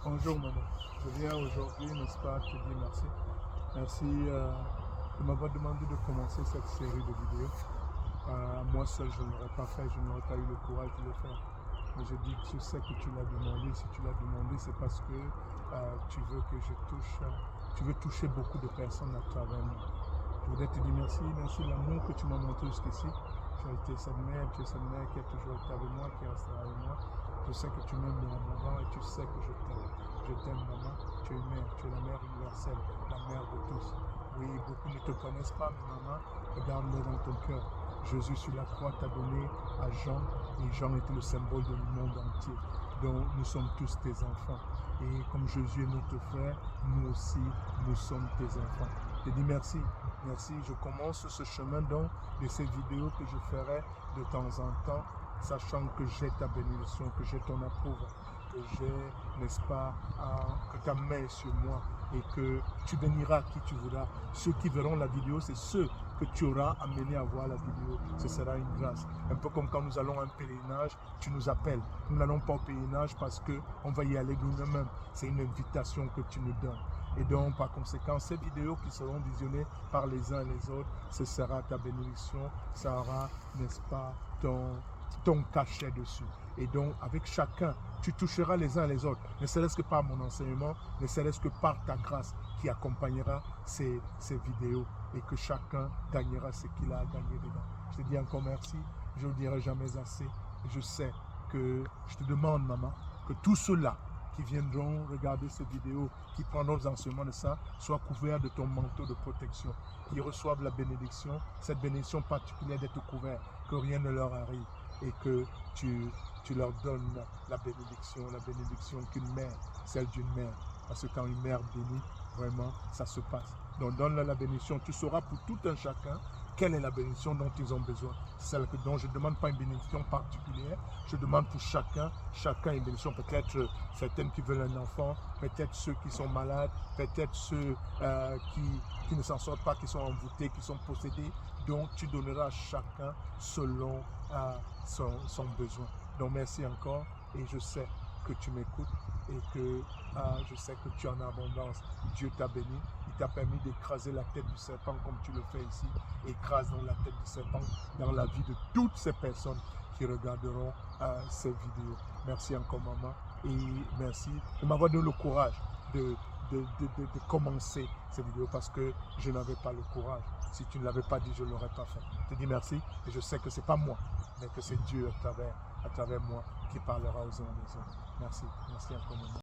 Bonjour maman, je viens aujourd'hui, n'est-ce pas, te dire merci. Merci de m'avoir demandé de commencer cette série de vidéos. Moi seul, je ne l'aurais pas fait, je n'aurais pas eu le courage de le faire. Mais je dis que je sais que tu l'as demandé. Si tu l'as demandé, c'est parce que tu veux que je touche, tu veux toucher beaucoup de personnes à travers moi. Je voudrais te dire merci, merci de l'amour que tu m'as montré jusqu'ici. Tu as été cette mère, tu es cette mère qui a toujours été avec moi, qui restera avec moi. Je sais que tu m'aimes bien avant et tu sais que je t'aime. Je t'aime maman, tu es mère, tu es la mère universelle, la mère de tous. Oui, beaucoup ne te connaissent pas, mais maman, regarde-les dans ton cœur. Jésus sur la croix t'a donné à Jean, et Jean était le symbole du monde entier. Donc nous sommes tous tes enfants. Et comme Jésus est notre frère, nous aussi, nous sommes tes enfants. Je te dis merci, merci. Je commence ce chemin donc de ces vidéos que je ferai de temps en temps, sachant que j'ai ta bénédiction, que j'ai ton approuve, que j'ai, n'est-ce pas, que ta main est sur moi et que tu béniras qui tu voudras. Ceux qui verront la vidéo, c'est ceux que tu auras amené à voir la vidéo. Ce sera une grâce. Un peu comme quand nous allons à un pèlerinage, tu nous appelles. Nous n'allons pas au pèlerinage parce qu'on va y aller nous-mêmes. C'est une invitation que tu nous donnes. Et donc, par conséquent, ces vidéos qui seront visionnées par les uns et les autres, ce sera ta bénédiction, ça aura, n'est-ce pas, ton cachet dessus. Et donc, avec chacun, tu toucheras les uns et les autres, ne serait-ce que par mon enseignement, ne serait-ce que par ta grâce qui accompagnera ces vidéos et que chacun gagnera ce qu'il a à gagner dedans. Je te dis encore merci, je ne le dirai jamais assez. Et je sais que je te demande, maman, que tous ceux-là qui viendront regarder ces vidéos, qui prendront les enseignements de ça, soient couverts de ton manteau de protection, qui reçoivent la bénédiction, cette bénédiction particulière d'être couverts, que rien ne leur arrive et que tu leur donnes la bénédiction qu'une mère, celle d'une mère. Parce que quand une mère bénit, vraiment, ça se passe. Donc donne-leur la bénédiction. Tu sauras pour tout un chacun quelle est la bénédiction dont ils ont besoin. Celle dont je ne demande pas une bénédiction particulière, je demande pour chacun une bénédiction. Peut-être certaines qui veulent un enfant, peut-être ceux qui sont malades, peut-être ceux qui ne s'en sortent pas, qui sont envoûtés, qui sont possédés. Donc tu donneras à chacun selon son besoin. Donc merci encore et je sais que tu m'écoutes et que je sais que tu es en abondance. Dieu t'a béni, il t'a permis d'écraser la tête du serpent comme tu le fais ici. Écrase donc la tête du serpent dans la vie de toutes ces personnes qui regarderont ces vidéos. Merci encore maman et merci de m'avoir donné le courage de commencer ces vidéos parce que je n'avais pas le courage. Si tu ne l'avais pas dit, je ne l'aurais pas fait. Je te dis merci et je sais que ce n'est pas moi, mais que c'est Dieu à travers moi qui parlera aux uns et aux autres. Merci, merci encore maman.